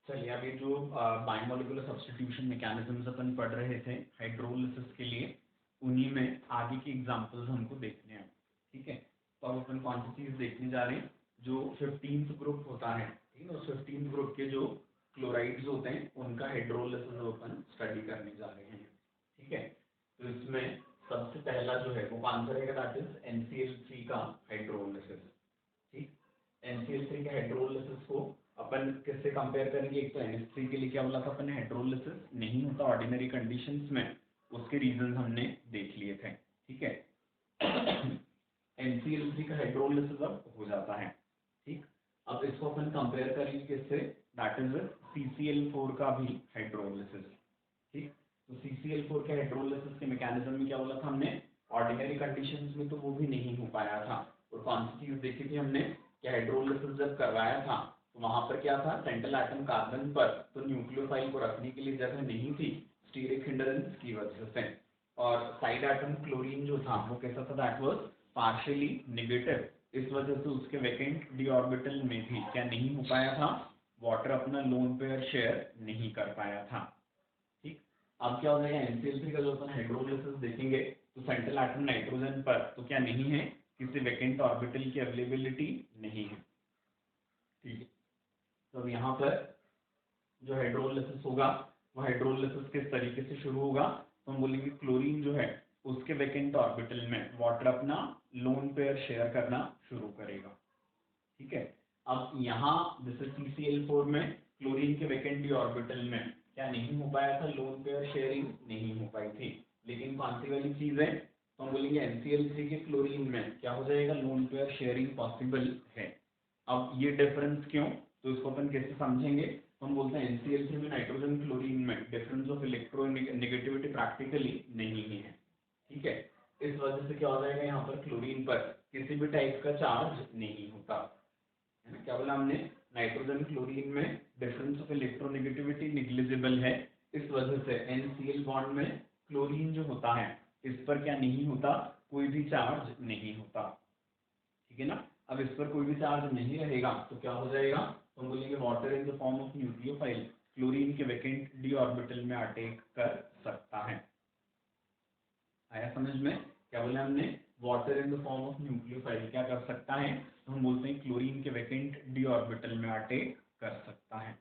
चलिए अब ये जो बायोमोलिकुलर सब्स्टिट्यूशन मैकेनिज्म्स अपन पढ़ रहे थे हाइड्रोलिसिस के लिए, उन्हीं में आगे की एग्जांपल्स हमको देखने हैं। ठीक है, तो अब अपन कौन सी चीज देखने जा रहे हैं, जो 15th ग्रुप होता है, ठीक है, उस 15th ग्रुप के जो क्लोराइड्स होते हैं उनका हाइड्रोलिसिस अपन स्टडी करने जा रहे हैं। ठीक है, तो इसमें सबसे पहला जो है वो कौन सा रहेगा, दैट इज NCl3 का हाइड्रोलिसिस। ठीक, NCl3 के हाइड्रोलिसिस को अपन किससे कंपेयर करेंगे, एक तो NH3 के लिए क्या बोला था अपन ने, हाइड्रोलिसिस नहीं होता ऑर्डिनरी कंडीशंस में, उसके रीजन हमने देख लिए थे। ठीक है, NCl3 का हाइड्रोलिसिस अब हो जाता है। ठीक, अब इसको अपन कंपेयर करेंगे किससे, दैट इज CCl4 का भी हाइड्रोलिसिस। ठीक, तो CCl4 के हाइड्रोलिसिस के मैकेनिज्म में क्या बोला था हमने, ऑर्डिनरी कंडीशंस में तो वो भी नहीं हो पाया था। और कौन सी चीज देखी थी हमने कि हाइड्रोलिसिस जब करवाया था तो वहां पर क्या था, सेंट्रल एटम कार्बन पर तो न्यूक्लियोफाइल को रखने के लिए जगह नहीं थी स्टीरिक हिंड्रेंस की वजह से, और साइड एटम क्लोरीन जो था वो कैसा था, दैट वाज पार्शियली नेगेटिव, इस वजह से उसके वैकेंट डी ऑर्बिटल में भी क्या नहीं हो पाया था, वाटर अपना लोन पेयर शेयर नहीं कर पाया था। ठीक, अब क्या हो जाएगा, NCl3 का जो अपन हाइड्रोलिसिस देखेंगे तो सेंट्रल एटम नाइट्रोजन पर तो क्या नहीं है, किसी वैकेंट ऑर्बिटल की अवेलेबिलिटी नहीं है। ठीक है, तो अब यहाँ पर जो हाइड्रोलिसिस होगा वो हाइड्रोलिसिस किस तरीके से शुरू होगा, तो हम बोलेंगे क्लोरीन जो है उसके वैकेंट ऑर्बिटल में वाटर अपना लोन पेयर शेयर करना शुरू करेगा। ठीक है, अब यहाँ जैसे CCl4 में क्लोरीन के वैकेंट डी ऑर्बिटल में क्या नहीं हो पाया था, लोन पेयर शेयरिंग नहीं हो पाई थी, लेकिन कौन सी वाली चीज है, तो हम बोलेंगे NCl3 के क्लोरीन में क्या हो जाएगा, लोन पेयर शेयरिंग पॉसिबल है। अब ये डिफरेंस क्यों, तो इसको अपन कैसे समझेंगे, तो हम बोलते हैं NCl3 में नाइट्रोजन क्लोरीन में difference of electro negativity practically नहीं है। ठीक है, इस वजह से क्या हो जाएगा, यहाँ पर क्लोरीन पर किसी भी टाइप का चार्ज नहीं होता है ना। क्या बोला हमने, नाइट्रोजन क्लोरीन में डिफरेंस ऑफ इलेक्ट्रोनेगेटिविटी निग्लिजिबल है, इस वजह से NCl बॉन्ड में क्लोरीन जो होता है इस पर क्या नहीं होता, कोई भी चार्ज नहीं होता। ठीक है ना, अब इस पर कोई भी चार्ज नहीं रहेगा तो क्या हो जाएगा, तो हम बोलेंगे water in the form of nucleophile chlorine के वैकेंट डी ऑर्बिटल में अटैक कर सकता है। आया समझ में, क्या बोला हमने, water in the form of nucleophile क्या कर सकता है, तो हम बोलते हैं क्लोरीन के वैकेंट डी ऑर्बिटल में अटैक कर सकता है।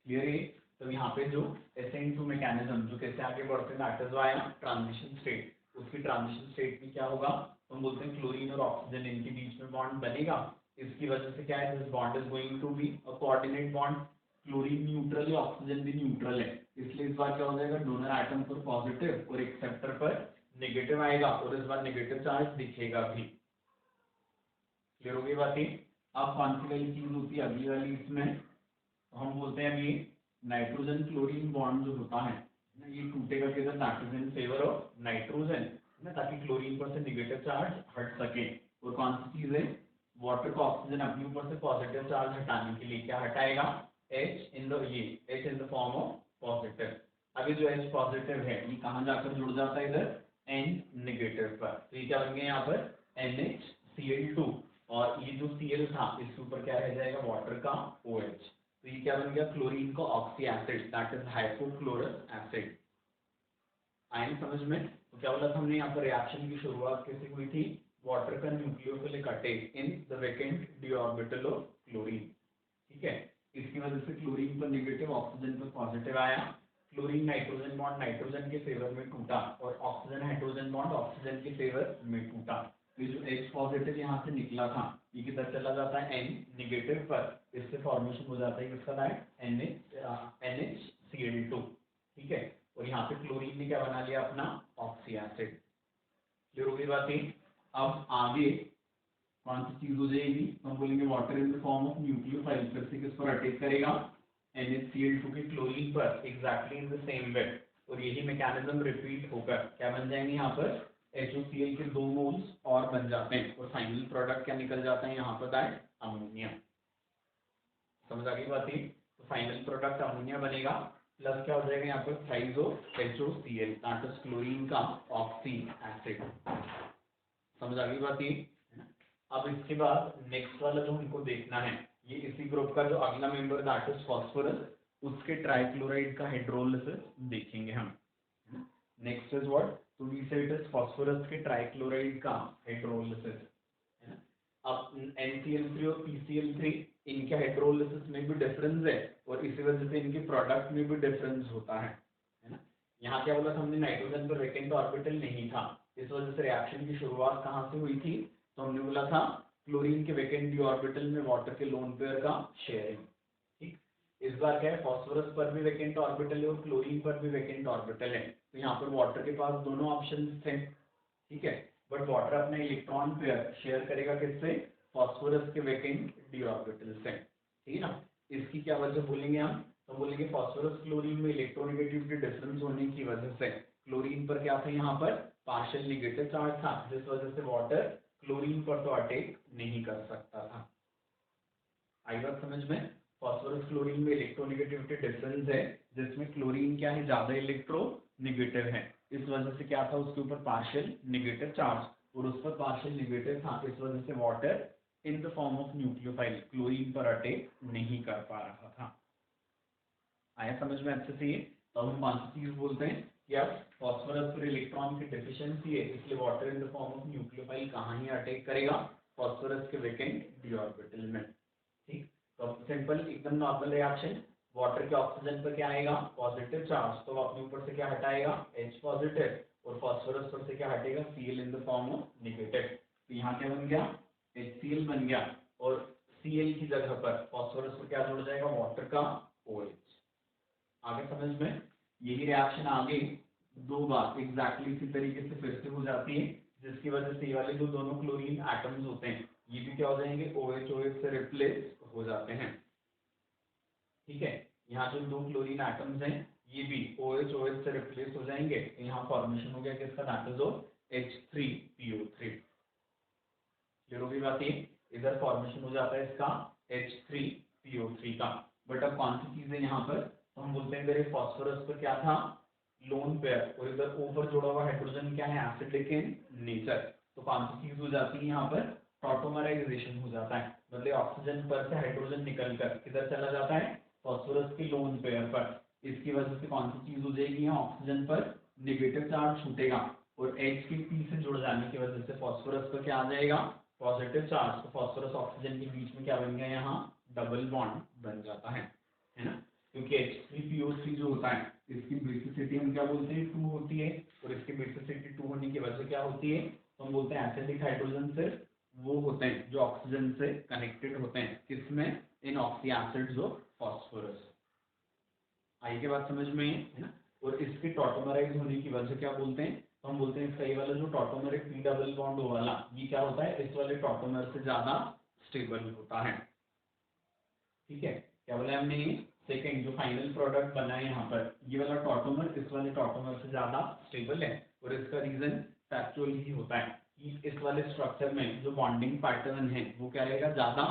क्लियर है, तो यहाँ पे जो SN2 मैकेनिज्म जो कैसे आगे बढ़ते हैं, that is why transition state, उसकी ट्रांजिशन स्टेट में क्या होगा, तो हम बोलते हैं क्लोरीन और ऑक्सीजन इनके बीच में बॉन्ड बनेगा, इसकी वजह से क्या है, this bond is going to be a coordinate bond, chlorine neutral है ऑक्सीजन भी न्यूट्रल है, इसलिए इस बार क्या हो जाएगा, डोनर एटम पर पॉजिटिव और एक्सेप्टर पर नेगेटिव आएगा, और इस बार नेगेटिव चार्ज दिखेगा भी। क्लियर होगी बातें। अब कौन सी वाली चीज होती है अगली वाली इसमें, तो हम बोलते हैं अभी नाइट्रोजन क्लोरीन बॉन्ड जो होता है ना, ये टूटेगा किधर, नाइट्रोजन फेवर ऑफ नाइट्रोजन ना, ताकि क्लोरीन पर से नेगेटिव चार्ज हट सके। और कौन सी चीज है, वाटर को ऑक्सीजन अपने ऊपर से पॉजिटिव चार्ज हटाने के लिए क्या हटाएगा, H in the form of positive. अभी जो H पॉजिटिव है ये कहाँ जाकर जुड़ जाता है, इधर N नेगेटिव पर, तो ये क्या बन गया यहाँ पर NHCl2, और ये जो Cl था इसके ऊपर क्या रह जाएगा, वाटर का OH, तो ये क्या बन गया, क्लोरीन का oxy acid, that is hypochlorous acid. आए समझ में, तो क्या बोला था हमने, यहाँ पर रिएक्शन की शुरुआत कैसे हुई थी, वाटर का nucleophilic attack in the vacant D orbital of chlorine. ठीक है, इसकी वजह से क्लोरीन पर नेगेटिव ऑक्सीजन पर पॉजिटिव आया, क्लोरीन नाइट्रोजन बॉन्ड नाइट्रोजन के फेवर में टूटा, और ऑक्सीजन हाइड्रोजन बॉन्ड ऑक्सीजन के फेवर में टूटा, तो जो H पॉजिटिव यहाँ से निकला था ये किधर चला जाता है N नेगेटिव पर, इससे फॉर्मेशन हो जाता है किसका, NHCl2। ठीक है, और यहाँ पे क्लोरीन ने क्या बना लिया अपना ऑक्सी एसिड। क्लियर हो गई बातें। अब आगे कौन सी चीज हो जाएगी, हम बोलेंगे water in the form of nucleophile फिर से किस पर अटैक करेगा, NHCl2 के क्लोरीन पर, exactly in the same way, और यही मैकेनिज्म रिपीट होकर क्या बन जाएंगे, यहाँ पर HOCl के 2 मोल्स और बन जाते हैं, और फाइनल प्रोडक्ट क्या निकल जाता है यहाँ पर, दैट अमोनिया। समझ आ गई बातें, तो फाइनल प्रोडक्ट अमोनिया बनेगा, प्लस क्या हो जाएगा यहाँ पर thrice of HOCl, that is chlorine का ऑक्सी एसिड। समझ आ गई बातें। अब इसके बाद नेक्स्ट वाला जो हमको देखना है ये इसी ग्रुप का जो अगला मेंबर दैट इज फास्फोरस, उसके ट्राइक्लोराइड का हाइड्रोलिसिस देखेंगे हम। नेक्स्ट इज व्हाट, तो वी से इट इज फास्फोरस के ट्राइक्लोराइड का हाइड्रोलिसिस। अब NCl3 और PCl3 इनके हाइड्रोलिसिस में भी डिफरेंस है और इसी वजह से इनके प्रोडक्ट में भी डिफरेंस होता है ना। यहाँ क्या बोला हमने, नाइट्रोजन पर वैकेंट ऑर्बिटल नहीं था, इस वजह से रिएक्शन की शुरुआत कहाँ से हुई थी, तो हमने बोला था क्लोरीन के वैकेंट डी ऑर्बिटल में वाटर के लोन पेयर का शेयरिंग। ठीक, इस बार क्या है, फास्फोरस पर भी वैकेंट ऑर्बिटल है और क्लोरीन पर भी वैकेंट ऑर्बिटल है, तो यहाँ पर वाटर के पास दोनों ऑप्शन थे। ठीक है, बट वाटर अपना इलेक्ट्रॉन पेयर शेयर करेगा किससे, फास्फोरस के वैकेंट डी ऑर्बिटल से। ठीक है ना, इसकी क्या वजह बोलेंगे हम, तो बोलेंगे फास्फोरस क्लोरीन में इलेक्ट्रोनेगेटिविटी डिफरेंस होने की वजह से क्लोरीन पर क्या था, यहाँ पर पार्शियल नेगेटिव चार्ज था, जिस वजह से वाटर क्लोरीन पर तो अटैक नहीं कर सकता था। आई बात समझ में, फास्फोरस क्लोरीन में इलेक्ट्रोनेगेटिविटी डिफरेंस है, जिसमें क्लोरीन क्या है, ज्यादा इलेक्ट्रो नेगेटिव है, इस वजह से क्या था, उसके ऊपर पार्शियल नेगेटिव चार्ज और उस पर पार्शियल नेगेटिव था, इस वजह से water in the form of nucleophile chlorine पर अटैक नहीं कर पा रहा था। आया समझ में अच्छे से ये, तो हम कौन सी चीज बोलते हैं कि अब फास्फोरस पर इलेक्ट्रॉन की डिफिशियंसी है, इसलिए water in the form of nucleophile कहाँ ही अटैक करेगा, फास्फोरस के वैकेंट डी ऑर्बिटल में। ठीक, तो सिंपल एकदम नॉर्मल रिएक्शन, वाटर के ऑक्सीजन पर क्या आएगा, पॉजिटिव चार्ज, तो वो अपने ऊपर से क्या हटाएगा, H पॉजिटिव, और फास्फोरस पर से क्या हटेगा, Cl in the form of negative, तो यहाँ क्या बन गया, HCl बन गया, और Cl की जगह पर फास्फोरस पर क्या जुड़ जाएगा, वाटर का OH। आगे समझ में, यही रिएक्शन आगे दो बार एग्जैक्टली इसी तरीके से फिर से हो जाती है, जिसकी वजह से ये वाले जो दोनों क्लोरीन एटम्स होते हैं ये भी क्या हो जाएंगे, OH से रिप्लेस हो जाते हैं। ठीक है, यहाँ जो दो क्लोरीन एटम्स हैं ये भी OH से रिप्लेस हो जाएंगे, यहाँ फॉर्मेशन हो गया किसका, that is of H3PO3। Clear होगी बात ये, इधर फॉर्मेशन हो जाता है इसका H3PO3 का। बट अब कौन सी चीज है यहाँ पर, तो हम बोलते हैं इधर फॉस्फोरस पर क्या था, लोन पेयर, और इधर ऊपर जोड़ा हुआ हाइड्रोजन क्या है, एसिडिक इन नेचर, तो कौन सी चीज हो जाती है यहाँ पर, टॉटोमराइजेशन हो जाता है, मतलब ऑक्सीजन पर से हाइड्रोजन निकल कर किधर चला जाता है, फास्फोरस के लोन पेयर पर, इसकी वजह से कौन सी चीज हो जाएगी, यहाँ ऑक्सीजन पर नेगेटिव चार्ज छूटेगा और H के P से जुड़ जाने की वजह से फास्फोरस पर क्या आ जाएगा, पॉजिटिव चार्ज, तो फास्फोरस ऑक्सीजन के बीच में क्या बन गया, यहाँ डबल बॉन्ड बन जाता है ना, क्योंकि H3PO3 जो होता है इसकी बेसिसिटी हम क्या बोलते हैं, 2 होती है, और इसकी बेसिसिटी 2 होने की वजह क्या होती है, तो हम बोलते हैं एसिडिक हाइड्रोजन सिर्फ वो होते हैं जो ऑक्सीजन से कनेक्टेड होते हैं, किसमें, इन ऑक्सी एसिड्स ऑफ फास्फोरस। आई के बात समझ में है ना, और इसके टॉटोमराइज होने की वजह क्या बोलते हैं, तो हम बोलते हैं सही वाला जो टॉटोमर है P डबल बॉन्ड O वाला, ये क्या होता है, इस वाले टॉटोमर से ज्यादा स्टेबल होता है। ठीक है, क्या बोला हमने, सेकंड जो फाइनल प्रोडक्ट बना है यहाँ पर, ये वाला टॉटोमर इस वाले टॉटोमर से ज्यादा स्टेबल है, और इसका रीजन फैक्चुअल ही होता है कि इस वाले स्ट्रक्चर में जो बॉन्डिंग पैटर्न है वो क्या रहेगा, ज्यादा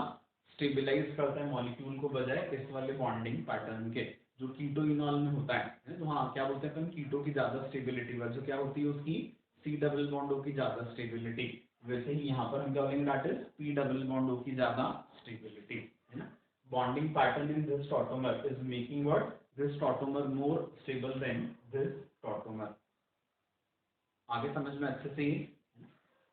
स्टेबलाइज करता है मॉलिक्यूल को बजाय इस वाले बॉन्डिंग पैटर्न के जो कीटो इनॉल में होता है। तो हाँ क्या बोलते हैं अपन, कीटो की ज्यादा स्टेबिलिटी वजह क्या होती है उसकी, C डबल बॉन्ड O की ज्यादा स्टेबिलिटी, वैसे ही यहाँ पर हम क्या बोलेंगे, that is P double bond O की ज्यादा स्टेबिलिटी, है ना। Bonding pattern in this tautomer is making what, this tautomer more stable than this tautomer। आगे समझ में अच्छे से।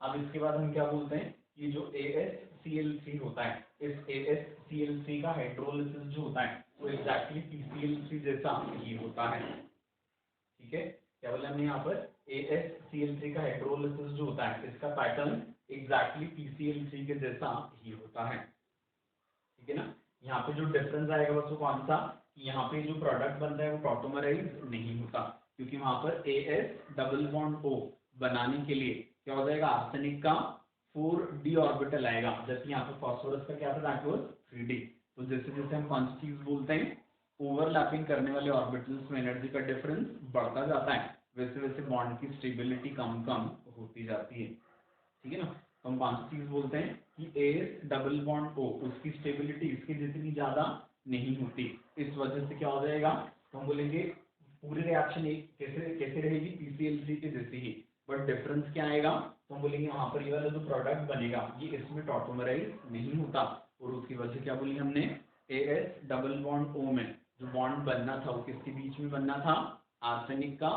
अब इसके बाद हम क्या बोलते हैं, ये जो AsCl3 होता है, इस AsCl3 का हाइड्रोलिसिस जो होता है वो एग्जैक्टली PCl3 जैसा ही होता है। ठीक है, क्या बोला हमने यहाँ पर, AsCl3 का हाइड्रोलिसिस जो होता है इसका पैटर्न एग्जैक्टली PCl3 के जैसा ही होता है। ठीक है ना, यहाँ पे जो डिफरेंस आएगा बस वो कौन सा, यहाँ पे जो प्रोडक्ट बनता है वो टॉटोमराइज नहीं होता, क्योंकि वहां पर AS डबल बॉन्ड O बनाने के लिए क्या हो जाएगा, आर्सेनिक का 4d ऑर्बिटल आएगा, जबकि यहाँ पे फास्फोरस का क्या था, दैट वाज 3d। तो जैसे जैसे हम कौन सी चीज बोलते हैं, ओवरलैपिंग करने वाले ऑर्बिटल्स में एनर्जी का डिफरेंस बढ़ता जाता है, वैसे वैसे बॉन्ड की स्टेबिलिटी कम कम होती जाती है। ठीक है ना, तो हम कौन सी चीज बोलते हैं कि एस डबल बॉन्ड O उसकी स्टेबिलिटी इसकी जितनी ज्यादा नहीं होती, इस वजह से क्या हो जाएगा, तो हम बोलेंगे पूरी रिएक्शन एक कैसे कैसे रहेगी, PCl3 के जैसे ही, बट डिफरेंस क्या आएगा, तो हम बोलेंगे वहां पर ये वाला जो प्रोडक्ट बनेगा ये इसमें टॉटोमराइज नहीं होता, और उसकी वजह से क्या बोली हमने, AS डबल बॉन्ड O में जो बॉन्ड बनना था वो किसके बीच में बनना था, आर्सेनिक का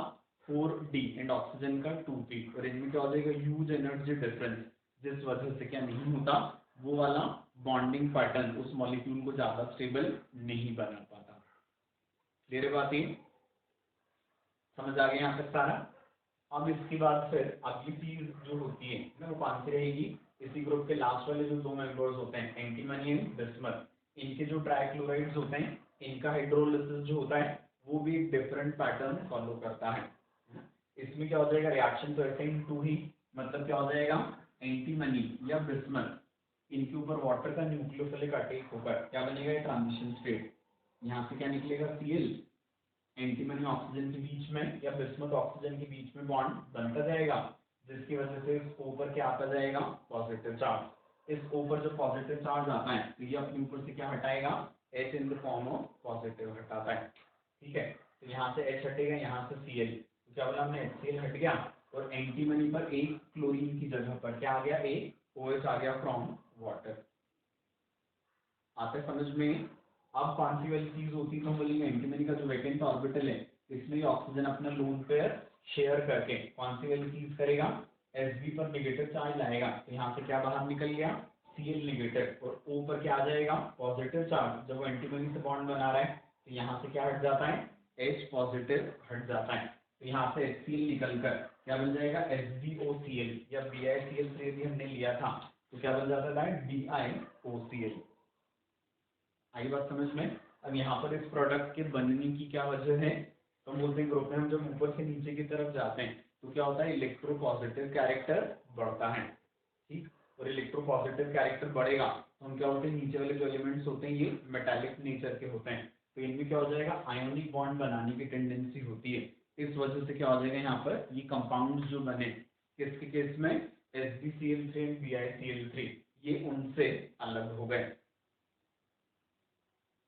4D एंड ऑक्सीजन का 2P, और इनमें क्या हो जाएगा, ह्यूज एनर्जी डिफरेंस, जिस वजह से क्या नहीं होता, वो वाला बॉन्डिंग पैटर्न उस मॉलिक्यूल को ज्यादा स्टेबल नहीं बना पाता। क्लियर है बात, ये समझ आ गया यहाँ तक सारा। अब इसके बाद फिर अगली चीज जो होती है ना वो कौन सी रहेगी, इसी ग्रुप के लास्ट वाले जो 2 मेंबर्स होते हैं एंटीमनी एंड बिस्मथ, इनके जो ट्राइक्लोराइड्स होते हैं इनका हाइड्रोलिसिस जो होता है वो भी एक डिफरेंट पैटर्न फॉलो करता है। इसमें क्या हो जाएगा, रिएक्शन तो ऐसे ही 2 ही, मतलब क्या हो जाएगा, एंटीमनी या बिस्मथ इनके ऊपर वाटर का न्यूक्लियोफिलिक अटैक होकर क्या बनेगा, ट्रांजिशन स्टेट, यहाँ से क्या निकलेगा, Cl, एंटीमनी ऑक्सीजन के बीच में या बिस्मथ ऑक्सीजन के बीच में बॉन्ड बनता जाएगा, जिसकी वजह से इस ऊपर क्या आता जाएगा, पॉजिटिव चार्ज। इस ऊपर जो पॉजिटिव चार्ज आता है तो ये अपने ऊपर से क्या हटाएगा, H in the form of positive हटाता है। ठीक है, तो यहाँ से H हटेगा, यहाँ से Cl, तो क्या बोला हमने, HCl हट गया, और एंटीमनी पर एक क्लोरीन की जगह पर क्या आ गया, एक OH आ गया फ्रॉम वाटर। आते समझ में। अब कौन सी वाली चीज होती है, तो बोलेंगे एंटीमनी का जो वैकेंट ऑर्बिटल है इसमें ऑक्सीजन अपना लोन पेयर शेयर करके कौन सी वाली चीज करेगा, Sb पर नेगेटिव चार्ज लाएगा, तो यहाँ से क्या बाहर निकल गया, Cl नेगेटिव, और O पर क्या आ जाएगा, पॉजिटिव चार्ज। जब वो एंटीमनी से बॉन्ड बना रहा है तो यहाँ से क्या हट जाता है, H पॉजिटिव हट जाता है, तो यहाँ से HCl निकलकर क्या बन जाएगा, SbOCl, या BiCl3 भी हमने लिया था तो क्या बन जाता है, BiOCl। आई बात समझ में। अब यहाँ पर इस प्रोडक्ट के बनने की क्या वजह है, तो हम बोलते हैं ग्रुप में हम जब ऊपर से नीचे की तरफ जाते हैं तो क्या होता है, इलेक्ट्रोपॉजिटिव कैरेक्टर बढ़ता है। ठीक, और इलेक्ट्रोपॉजिटिव कैरेक्टर बढ़ेगा तो हम क्या होते हैं, नीचे वाले जो एलिमेंट्स होते हैं ये मेटालिक नेचर के होते हैं, तो इनमें क्या हो जाएगा, आयोनिक बॉन्ड बनाने की टेंडेंसी होती है। इस वजह से क्या हो जाएगा, यहाँ पर ये कंपाउंड जो बने किसके केस में, SbCl3 एंड BiCl3, ये उनसे अलग हो गए।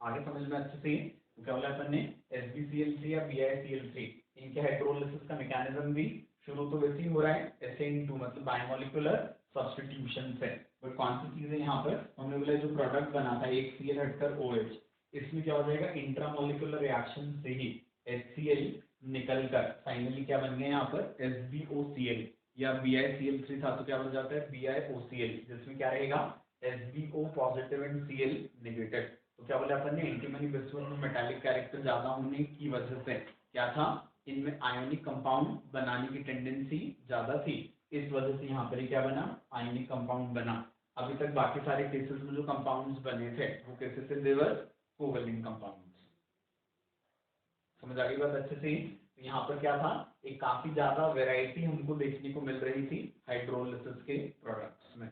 आगे समझ में अच्छे से, क्या बोला अपन ने, SbCl3 या BiCl3 इनके हाइड्रोलिसिस का मैकेनिज्म भी शुरू तो वैसे ही हो रहा है, SN2 मतलब बायोमोलिकुलर सब्स्टिट्यूशन से, बट कौन सी चीज है यहाँ पर, हमने बोला जो प्रोडक्ट बना था एक Cl हटकर OH, इसमें क्या हो जाएगा, इंट्रामोलिकुलर रिएक्शन से ही HCl निकलकर फाइनली क्या बन गया यहाँ पर, SbOCl, या BiCl3 था तो क्या बन जाता है, BiOCl, जिसमें क्या रहेगा, SbO positive and Cl negative. तो क्या बोले अपन ने, एंटीमनी बिस्मथ में मेटालिक कैरेक्टर ज्यादा होने की वजह से क्या था, इनमें आयोनिक कंपाउंड बनाने की टेंडेंसी ज्यादा थी, इस वजह से यहाँ पर क्या बना, आयोनिक कंपाउंड बना। अभी तक बाकी सारे केसेस में जो कंपाउंड्स बने थे वो कैसे थे, देवर कोवेलेंट कंपाउंड्स। समझ आ गई बात अच्छे से। तो यहाँ पर क्या था, एक काफी ज्यादा वेराइटी हमको देखने को मिल रही थी हाइड्रोलिसिस के प्रोडक्ट्स में।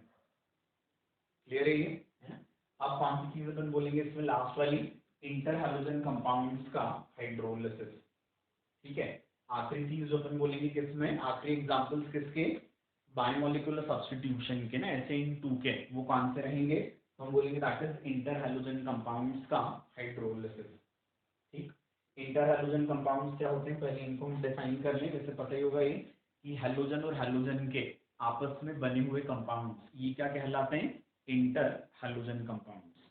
क्लियर है ये। अब कौन सी चीज अपन बोलेंगे इसमें, लास्ट वाली, इंटर हैलोजन कंपाउंड्स का हाइड्रोलिसिस। ठीक है, आखिरी चीज जो अपन बोलेंगे किसमें, आखिरी एग्जांपल्स किसके, बायोमोलिकुलर सब्स्टिट्यूशन के ना, SN2 के, वो कौन से रहेंगे, तो हम बोलेंगे that is inter halogen compounds का हाइड्रोलिसिस। ठीक, इंटर हैलोजन कंपाउंड्स क्या होते हैं, पहले इनको हम डिफाइन कर लें। जैसे पता ही होगा ये कि हैलोजन और हैलोजन के आपस में बने हुए कंपाउंड्स ये क्या कहलाते हैं, इंटर हैलोजन कंपाउंड्स।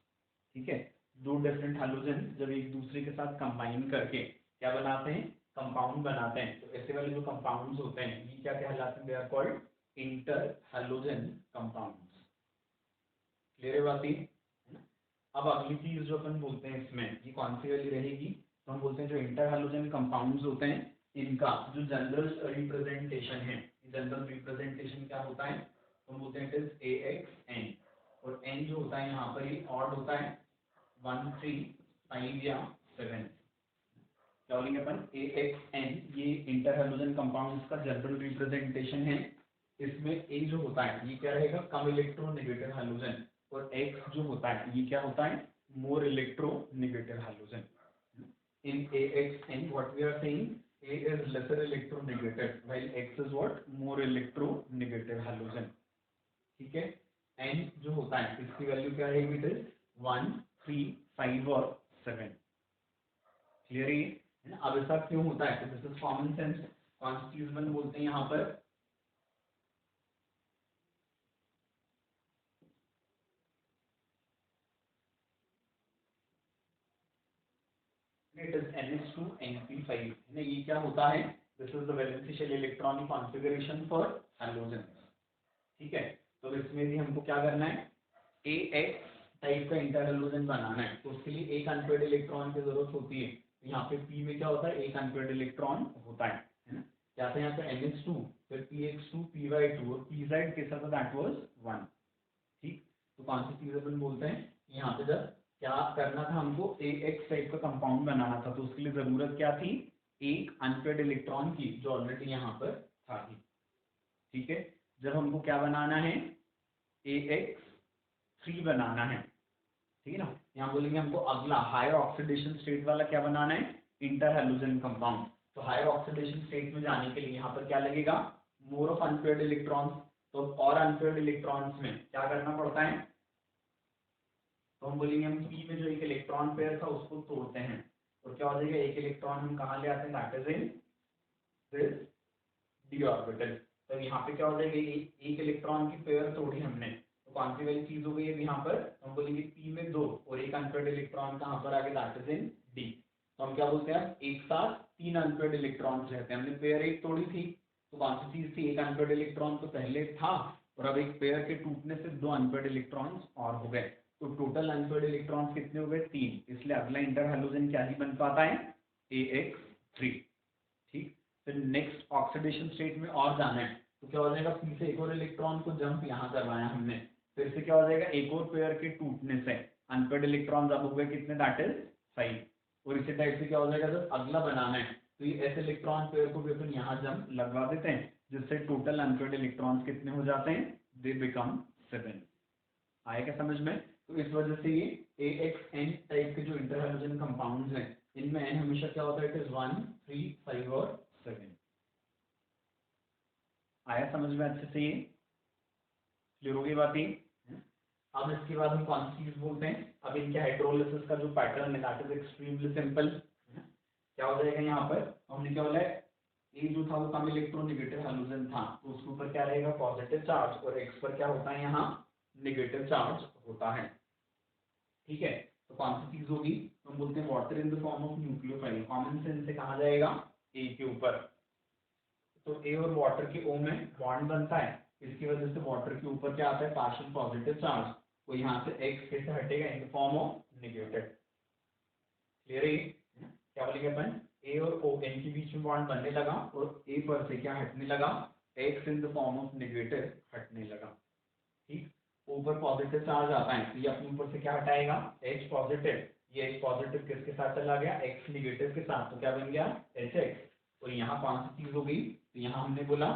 ठीक है, दो डिफरेंट हैलोजन जब एक दूसरे के साथ कंबाइन करके क्या बनाते हैं, कंपाउंड बनाते हैं, तो ऐसे वाले जो कंपाउंड्स होते हैं ये क्या कहलाते हैं, they are called interhalogen compounds. Clear है बात ये, है ना। अब अगली चीज जो अपन बोलते हैं इसमें, ये कौन सी वाली रहेगी, तो हम बोलते हैं जो इंटर हैलोजन कंपाउंड्स होते हैं इनका जो जनरल रिप्रेजेंटेशन है, जनरल रिप्रेजेंटेशन क्या होता है, तो हम बोलते हैं इट इज AXN, और N जो होता है यहाँ पर ये ऑड होता है 1 3 5 या 7। क्या बोलेंगे अपन, AXN ये इंटर हैलोजन कंपाउंड्स का जनरल रिप्रेजेंटेशन है। इसमें A जो होता है ये क्या रहेगा, कम इलेक्ट्रोनेगेटिव हैलोजन, और X जो होता है ये क्या होता है, more electronegative halogen. In AXN what we are saying, A is lesser electronegative while X is what, more electronegative halogen। ठीक है, N जो होता है इसकी वैल्यू क्या रहेगी, इट इज 1 3 5 और 7। क्लियर है ना। अब ऐसा क्यों होता है, तो दिस इज कॉमन सेंस। कौन सी चीज में बोलते हैं यहाँ पर, इट इज NH2NP5 है ना। ये क्या होता है, this is the valency shell electronic configuration for halogen. ठीक है, तो इसमें भी हमको क्या करना है, AX टाइप का इंटर हैलोजन बनाना है, तो उसके लिए एक अनपेयर्ड इलेक्ट्रॉन की जरूरत होती है। तो यहाँ पे P में क्या होता है, एक अनपेयर्ड इलेक्ट्रॉन होता है ना। क्या था यहाँ पे NH2, फिर PX2 PY2 और PZ के साथ दैट वाज 1। ठीक, तो कौन सी चीज अपन बोलते हैं, यहाँ पे जब क्या करना था हमको, AX टाइप का कंपाउंड बनाना था, तो उसके लिए जरूरत क्या थी, एक अनपेयर्ड इलेक्ट्रॉन की, जो ऑलरेडी यहाँ पर था ही। ठीक है, जब हमको क्या बनाना है, AX3 बनाना है, ठीक है ना। यहाँ बोलेंगे हमको अगला हायर ऑक्सीडेशन स्टेट वाला क्या बनाना है, इंटर हैलोजन कंपाउंड। तो हायर ऑक्सीडेशन स्टेट में जाने के लिए यहाँ पर क्या लगेगा, मोर ऑफ अनपेयर्ड इलेक्ट्रॉन्स। तो और अनपेयर्ड इलेक्ट्रॉन्स में क्या करना पड़ता है, तो हम बोलेंगे हम P में जो एक इलेक्ट्रॉन पेयर था उसको तोड़ते हैं, और क्या हो जाएगा, एक इलेक्ट्रॉन हम कहाँ ले आते हैं, that is in this d orbital. तो यहाँ पे क्या हो जाएगा, एक इलेक्ट्रॉन की पेयर तोड़ी हमने, तो कौन सी वाली चीज हो गई है यहाँ पर, हम बोलेंगे P में 2 और एक अनपेयर्ड इलेक्ट्रॉन कहाँ पर आगे, दैट इज इन D। तो हम क्या बोलते हैं, एक साथ 3 अनपेयर्ड इलेक्ट्रॉन्स रहते हैं, हमने पेयर एक तोड़ी थी, तो कौन सी चीज थी, एक अनपेयर्ड इलेक्ट्रॉन तो पहले था, और अब एक पेयर के टूटने से 2 अनपेयर्ड इलेक्ट्रॉन्स और हो गए, तो टोटल अनपेयर्ड इलेक्ट्रॉन्स कितने हो गए, 3। इसलिए अगला इंटर हैलोजन क्या ही बन पाता है, AX3। ठीक, फिर नेक्स्ट ऑक्सीडेशन स्टेट में और जाना है, तो क्या हो जाएगा, P से एक और इलेक्ट्रॉन को जंप यहाँ करवाया हमने, फिर से क्या हो जाएगा, एक और पेयर के टूटने से अनपेयर्ड इलेक्ट्रॉन अब हो गए कितने, दैट इज 5। और इसी टाइप से क्या हो जाएगा, जब अगला बनाना है तो ये ऐसे इलेक्ट्रॉन पेयर को भी अपन यहाँ जंप लगवा देते हैं, जिससे टोटल अनपेयर्ड इलेक्ट्रॉन्स कितने हो जाते हैं, दे बिकम 7। आया क्या समझ में। तो इस वजह से ये AXN टाइप के जो इंटर हैलोजन कंपाउंड्स हैं, इनमें N हमेशा क्या होता है, इट इज 1, 3, 5 और 7। आया समझ में अच्छे से, ये क्लियर हो गई बात ये। अब इसके बाद हम कौन सी चीज बोलते हैं, अब इनके हाइड्रोलिसिस का जो पैटर्न है दैट इज एक्सट्रीमली सिंपल। क्या हो जाएगा यहाँ पर, हमने क्या बोला है, ए जो था वो कम इलेक्ट्रोनेगेटिव हैलोजन था, तो उसके ऊपर क्या रहेगा, पॉजिटिव चार्ज, और एक्स पर क्या होता है, यहाँ नेगेटिव चार्ज होता है। ठीक है, तो कौन सी चीज होगी, तो हम बोलते हैं water in the form of nucleophile, common sense से कहा जाएगा ए के ऊपर। तो ए और वाटर के ओ में बॉन्ड बनता है, इसकी वजह से वाटर के ऊपर क्या आता है, पार्शियल पॉजिटिव चार्ज, तो यहाँ से एक्स कैसे हटेगा, in the form of negative. Clear है, क्या बोलेंगे अपन, ए और ओ इनके बीच में बॉन्ड बनने लगा, और ए पर से क्या हटने लगा, x in the form of negative हटने लगा। ठीक, ऊपर पॉजिटिव चार्ज आता है, तो ये अपने ऊपर से क्या हटाएगा, H पॉजिटिव, ये H पॉजिटिव किसके साथ चला गया, X निगेटिव के साथ, तो क्या बन गया HX। और यहाँ कौन सी चीज हो गई, तो यहाँ हमने बोला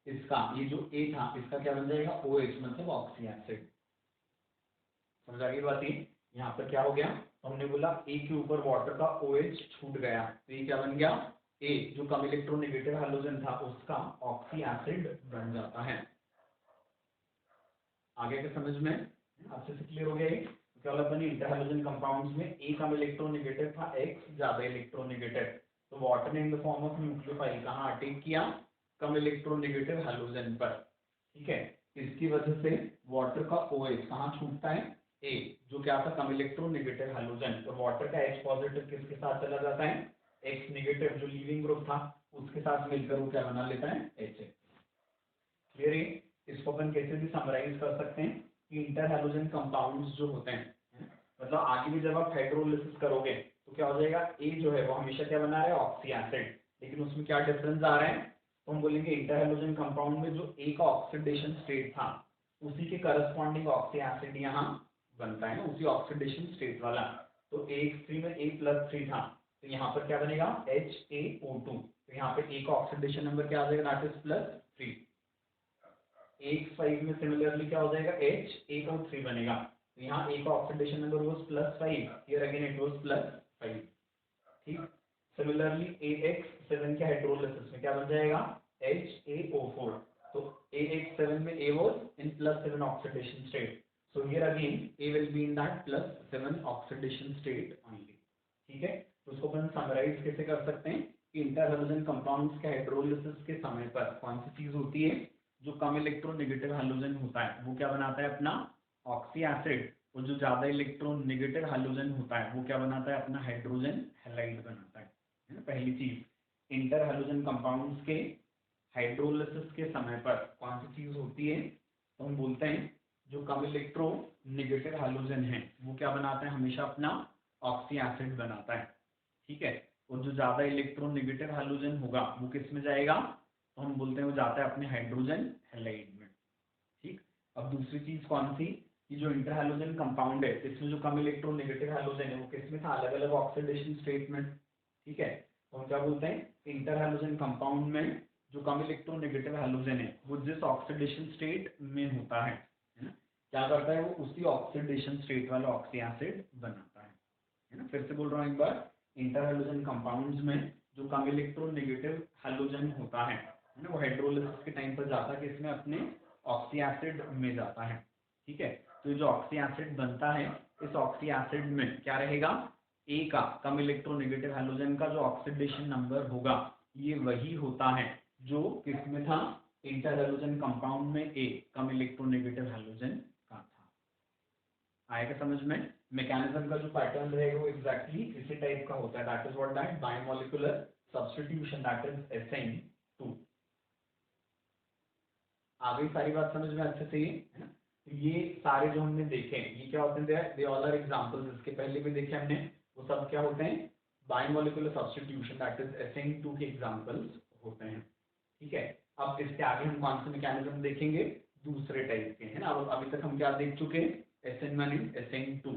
इसका, ये जो A था इसका क्या बन जाएगा, OH मतलब ऑक्सी एसिड। समझ आ गई बात ये, यहाँ पर क्या हो गया, तो हमने बोला A के ऊपर वाटर का OH छूट गया, तो ये क्या बन गया, A जो कम इलेक्ट्रोनेगेटिव हैलोजन था उसका ऑक्सी एसिड बन जाता है। आगे के समझ में अच्छे से क्लियर हो गया ये। क्या बोला अपन, इंटर हैलोजन कंपाउंड्स में ए कम इलेक्ट्रोनेगेटिव था, एक्स ज्यादा इलेक्ट्रोनेगेटिव, तो वाटर ने in the form of nucleophile कहाँ अटैक किया, कम इलेक्ट्रोनेगेटिव हैलोजन पर। ठीक है, इसकी वजह से वाटर का OH कहाँ छूटता है, ए जो क्या था, कम इलेक्ट्रोनेगेटिव हैलोजन, तो वाटर का H पॉजिटिव किसके साथ चला जाता है, X नेगेटिव जो लीविंग ग्रुप था उसके साथ मिलकर वो क्या बना लेता है, H। क्लियर है, इसको अपन कैसे भी समराइज कर सकते हैं कि इंटर हैलोजन कंपाउंड्स जो होते हैं, मतलब आगे भी जब आप हाइड्रोलिसिस करोगे तो क्या हो जाएगा, ए जो है वो हमेशा क्या बना रहा है, ऑक्सी एसिड, लेकिन उसमें क्या डिफरेंस आ रहा है, तो हम बोलेंगे इंटर हैलोजन कंपाउंड में जो ए का ऑक्सीडेशन स्टेट था उसी के करस्पॉन्डिंग ऑक्सी एसिड यहाँ बनता है ना, उसी ऑक्सीडेशन स्टेट वाला। तो AX3 में A+3 था, तो यहाँ पर क्या बनेगा, HaO2, तो यहाँ पे ए का ऑक्सीडेशन नंबर क्या आ जाएगा, दैट इज +3। AX5 में सिमिलरली क्या हो जाएगा, HaO3 बनेगा, तो यहाँ ए का oxidation number was +5, here again it was +5। ठीक, सिमिलरली AX7 के हाइड्रोलिसिस में क्या बन जाएगा, HaO4, तो AX7 में A was in +7 oxidation state, so here again A will be in that +7 oxidation state only। ठीक है, तो उसको अपन समराइज कैसे कर सकते हैं कि इंटर हैलोजन कंपाउंड्स के हाइड्रोलिसिस के समय पर कौन सी चीज होती है, जो कम इलेक्ट्रोनेगेटिव हैलोजन होता है वो क्या बनाता है अपना ऑक्सी एसिड, और जो ज्यादा इलेक्ट्रॉन नेगेटिव हाइड्रोजन होता है वो क्या बनाता है, अपना हाइड्रोजन हैलाइड बनाता है ना। पहली चीज, इंटर हाइड्रोजन कंपाउंड्स के हाइड्रोलिसिस के समय पर कौन सी चीज होती है, तो हम बोलते हैं जो कम इलेक्ट्रो नेगेटिव हाइड्रोजन है वो क्या बनाता है, हमेशा अपना ऑक्सी एसिड बनाता है, ठीक है। और जो ज्यादा इलेक्ट्रो नेगेटिव हाइड्रोजन होगा वो किस में जाएगा, तो हम बोलते हैं वो जाता है अपने हाइड्रोजन हैलाइड में, ठीक। अब दूसरी चीज कौन सी, कि जो इंटर हाइड्रोजन कंपाउंड है इसमें जो कम इलेक्ट्रो नेगेटिव हाइड्रोजन है वो किसमें था, अलग अलग ऑक्सीडेशन स्टेट में, ठीक है। तो हम क्या बोलते हैं, इंटर हाइड्रोजन कंपाउंड में जो कम इलेक्ट्रो नेगेटिव हाइड्रोजन है वो जिस ऑक्सीडेशन स्टेट में होता है ना, क्या करता है वो उसी ऑक्सीडेशन स्टेट वाला ऑक्सी एसिड बनाता है ना। फिर से बोल रहा हूँ एक बार, इंटर हाइड्रोजन कंपाउंड्स में जो कम इलेक्ट्रो नेगेटिव हाइड्रोजन होता है ना, वो हाइड्रोलिसिस के टाइम पर जाता है इसमें अपने ऑक्सी एसिड में जाता है, ठीक है। तो ये जो ऑक्सी एसिड बनता है, इस ऑक्सी एसिड में क्या रहेगा, ए का कम इलेक्ट्रो नेगेटिव हाइड्रोजन का जो ऑक्सीडेशन नंबर होगा ये वही होता है जो किसमें था, इंटर हाइड्रोजन कंपाउंड में ए कम इलेक्ट्रो नेगेटिव हाइड्रोजन का था। आएगा समझ में, मैकेनिज्म का जो पैटर्न रहेगा वो एग्जैक्टली इसी टाइप का होता है, that is what that biomolecular substitution, that is SN2। आ गई सारी बात समझ में अच्छे से है ना। तो ये सारे जो हमने देखे ये क्या होते हैं, दे ऑल आर एग्जांपल्स, इसके पहले भी देखे हमने, वो सब क्या होते हैं, biomolecular substitution that is SN2 के एग्जांपल्स होते हैं, ठीक है। अब इसके आगे हम कौन से मैकेनिज्म देखेंगे, दूसरे टाइप के है ना। अब अभी तक हम क्या देख चुके हैं, SN1 एंड SN2,